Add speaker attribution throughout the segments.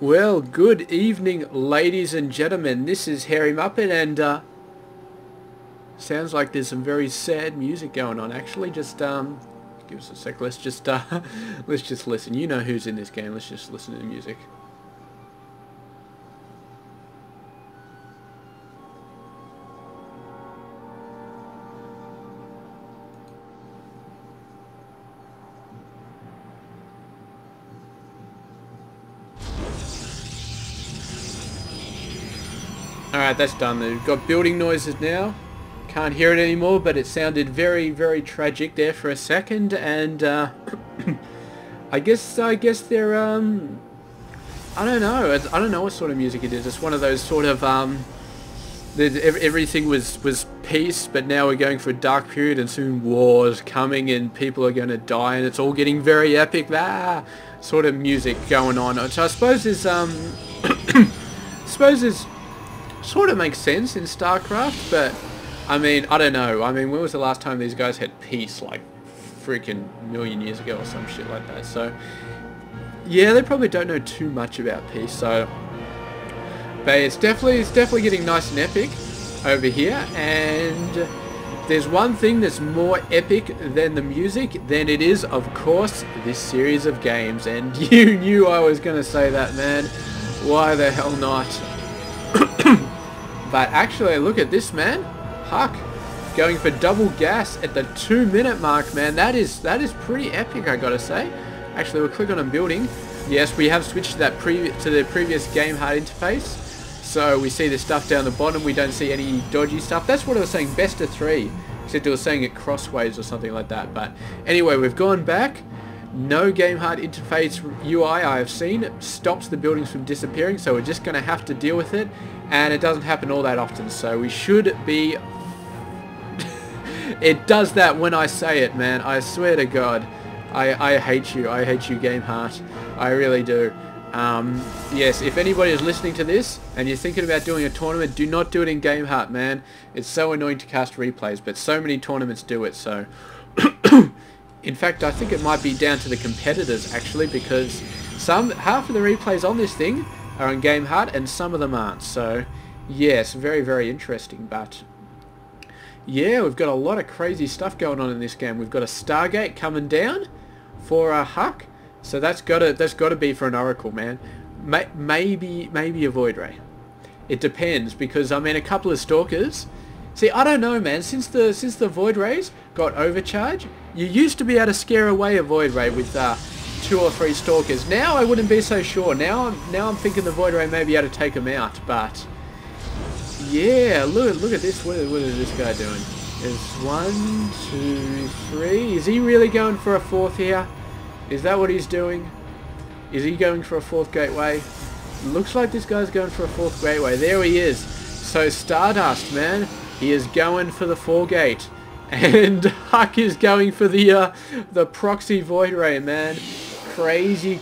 Speaker 1: Well, good evening, ladies and gentlemen. This is Hairy Muppet, and sounds like there's some very sad music going on. Actually, just give us a sec. Let's just listen. You know who's in this game. Let's just listen to the music. Alright, that's done. We've got building noises now. Can't hear it anymore, but it sounded very, very tragic there for a second, and I guess they're I don't know. I don't know what sort of music it is. It's one of those sort of everything was peace, but now we're going for a dark period, and soon war's coming, and people are going to die, and it's all getting very epic. Sort of music going on. So I suppose there's sort of makes sense in Starcraft, but I mean, I don't know. I mean, when was the last time these guys had peace? Like freaking million years ago or some shit like that. So yeah, they probably don't know too much about peace. So, but it's definitely getting nice and epic over here. And there's one thing that's more epic than the music, then it is, of course, this series of games. And you knew I was going to say that, man. Why the hell not? But actually, look at this, man. HuK going for double gas at the 2-minute mark, man. That is pretty epic, I gotta say. Actually, we'll click on building. Yes, we have switched to the previous game HUD interface. So we see the stuff down the bottom. We don't see any dodgy stuff. That's what I was saying, best of 3. Except it was saying it crossways or something like that. But anyway, we've gone back. No game HUD interface UI I have seen stops the buildings from disappearing, so we're just going to have to deal with it, and it doesn't happen all that often, so we should be... It does that when I say it, man. I swear to God. I hate you. I hate you, Game Heart. I really do. Yes, if anybody is listening to this and you're thinking about doing a tournament, do not do it in Game Heart, man. It's so annoying to cast replays, but so many tournaments do it, so... In fact, I think it might be down to the competitors, actually, because half of the replays on this thing are on Game HUD and some of them aren't. So, yes, very, very interesting. But, yeah, we've got a lot of crazy stuff going on in this game. We've got a Stargate coming down for a HuK. So that's got to be for an Oracle, man. Maybe a Void Ray. It depends, because, I mean, a couple of Stalkers... See, I don't know, man. Since the Void Rays got overcharge, you used to be able to scare away a Void Ray with 2 or 3 Stalkers. Now I wouldn't be so sure. Now I'm thinking the Void Ray may be able to take them out. But yeah, look at this. What is this guy doing? There's 1, 2, 3. Is he really going for a 4th here? Is that what he's doing? Is he going for a 4th gateway? Looks like this guy's going for a 4th gateway. There he is. So StarDust, man. He is going for the 4-gate, and HuK is going for the proxy Void Ray, man. Crazy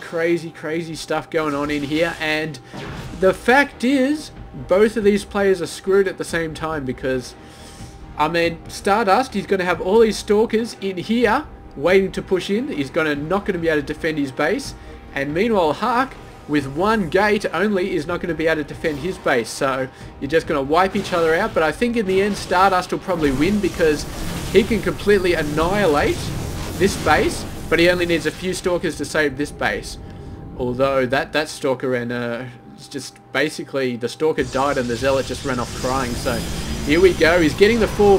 Speaker 1: stuff going on in here, and the fact is, both of these players are screwed at the same time, because, I mean, StarDust, he's going to have all these Stalkers in here, waiting to push in. He's not going to be able to defend his base, and meanwhile HuK, with 1 gate only, is not going to be able to defend his base, so you're just going to wipe each other out. But I think in the end StarDust will probably win, because he can completely annihilate this base, but he only needs a few Stalkers to save this base. Although that Stalker it's just basically, the Stalker died and the Zealot just ran off crying. So here we go. He's getting the 4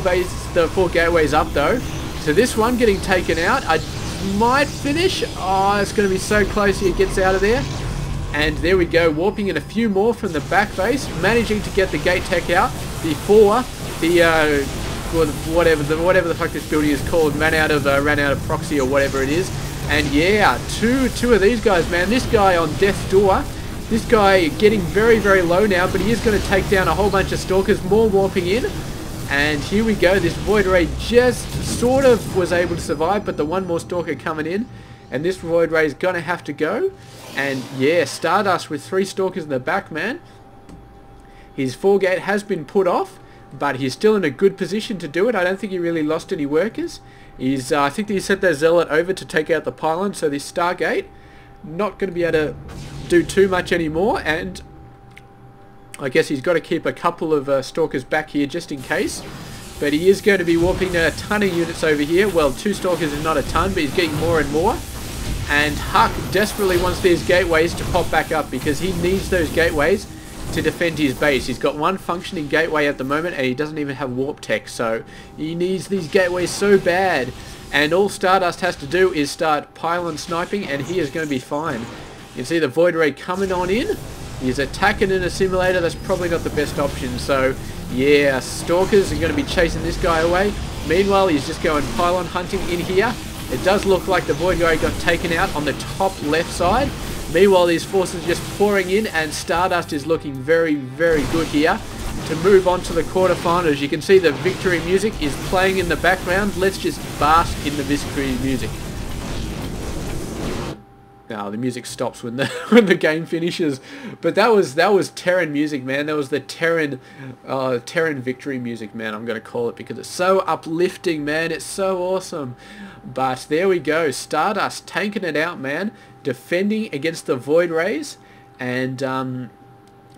Speaker 1: gateways up though. So this one getting taken out. I might finish. Oh, it's going to be so close. He gets out of there. And there we go, warping in a few more from the back base, managing to get the gate tech out before the whatever the fuck this building is called ran out of proxy or whatever it is. And yeah, two of these guys, man. This guy on death's door. This guy getting very, very low now, but he is going to take down a whole bunch of Stalkers. More warping in. And here we go. This Void Ray just sort of was able to survive, but the 1 more Stalker coming in, and this Void Ray is going to have to go. And yeah, StarDust with 3 Stalkers in the back, man. His 4-gate has been put off, but he's still in a good position to do it. I don't think he really lost any workers. I think he sent their Zealot over to take out the pylon, so this Stargate not going to be able to do too much anymore, and I guess he's got to keep a couple of Stalkers back here just in case. But he is going to be warping a ton of units over here. Well, 2 Stalkers is not a ton, but he's getting more and more. And HuK desperately wants these gateways to pop back up because he needs those gateways to defend his base. He's got 1 functioning gateway at the moment, and he doesn't even have warp tech, so he needs these gateways so bad. And all StarDust has to do is start pylon sniping, and he is going to be fine. You can see the Void Ray coming on in. He's attacking in a simulator. That's probably not the best option. So, yeah, Stalkers are going to be chasing this guy away. Meanwhile, he's just going pylon hunting in here. It does look like the Void Ray got taken out on the top left side. Meanwhile, these forces just pouring in, and StarDust is looking very, very good here to move on to the quarterfinals. You can see the victory music is playing in the background. Let's just bask in the victory music. Now the music stops when the when the game finishes, but that was Terran music, man. That was the Terran victory music, man. I'm gonna call it because it's so uplifting, man. It's so awesome. But there we go, StarDust tanking it out, man. Defending against the Void Rays, and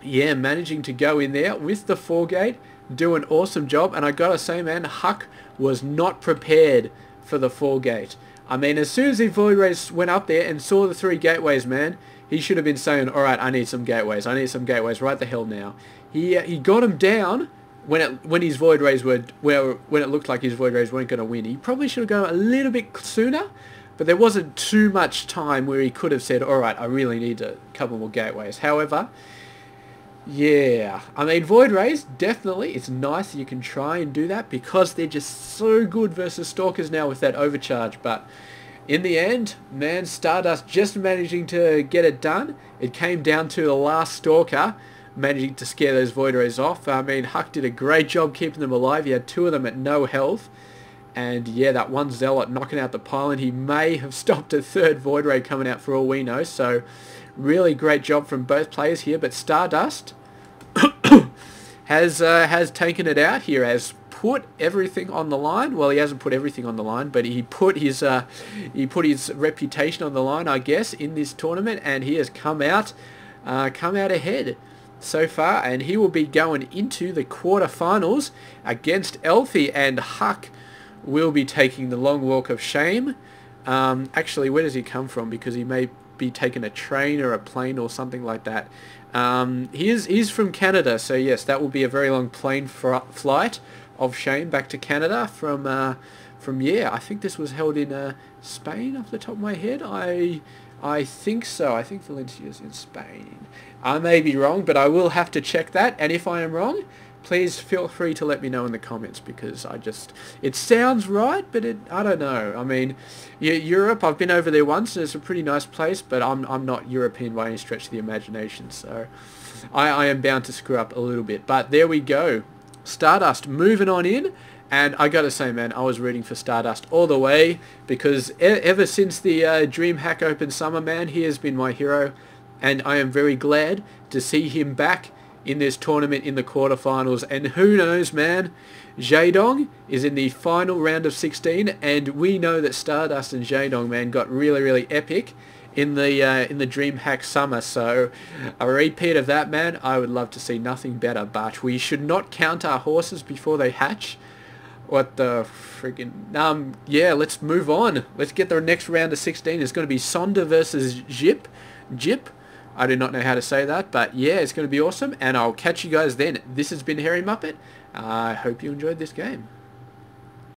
Speaker 1: yeah, managing to go in there with the 4-gate, do an awesome job. And I gotta say, man, HuK was not prepared for the 4-gate. I mean, as soon as the Void Rays went up there and saw the 3 gateways, man, he should have been saying, alright, I need some gateways. I need some gateways right the hell now. He got him down when his Void Rays were, when it looked like his Void Rays weren't going to win. He probably should have gone a little bit sooner, but there wasn't too much time where he could have said, alright, I really need a couple more gateways. However, yeah, I mean, Void Rays, definitely, it's nice that you can try and do that because they're just so good versus Stalkers now with that overcharge. But in the end, man, StarDust just managing to get it done. It came down to the last Stalker managing to scare those Void Rays off. I mean, HuK did a great job keeping them alive. He had 2 of them at no health. And yeah, that 1 Zealot knocking out the pylon. He may have stopped a 3rd Void Ray coming out for all we know. So really great job from both players here. But StarDust has taken it out here, has put everything on the line. Well, he hasn't put everything on the line, but he put his reputation on the line, I guess, in this tournament, and he has come out ahead so far, and he will be going into the quarterfinals against Elfie, and HuK will be taking the long walk of shame. Actually, where does he come from? Because he may be taking a train or a plane or something like that. He's from Canada, so yes, that will be a very long plane flight of shame back to Canada from yeah, I think this was held in Spain off the top of my head. I think so. I think Valencia's in Spain. I may be wrong, but I will have to check that, and if I am wrong, please feel free to let me know in the comments, because it sounds right, but I don't know. I mean, Europe, I've been over there once, and it's a pretty nice place, but I'm not European by any stretch of the imagination, so I am bound to screw up a little bit. But there we go. StarDust moving on in, and I gotta say, man, I was rooting for StarDust all the way, because ever since the DreamHack Open Summer, man, he has been my hero, and I am very glad to see him back in this tournament in the quarterfinals. And who knows, man, xhaidong is in the final round of 16, and we know that StarDust and xhaidong, man, got really, really epic in the DreamHack Summer. So a repeat of that, man, I would love to see nothing better. But we should not count our horses before they hatch. What the friggin'... yeah, let's move on. Let's get the next round of 16. It's going to be Sonda versus Jip. I do not know how to say that, but yeah, it's going to be awesome, and I'll catch you guys then. This has been Hairy Muppet. I hope you enjoyed this game.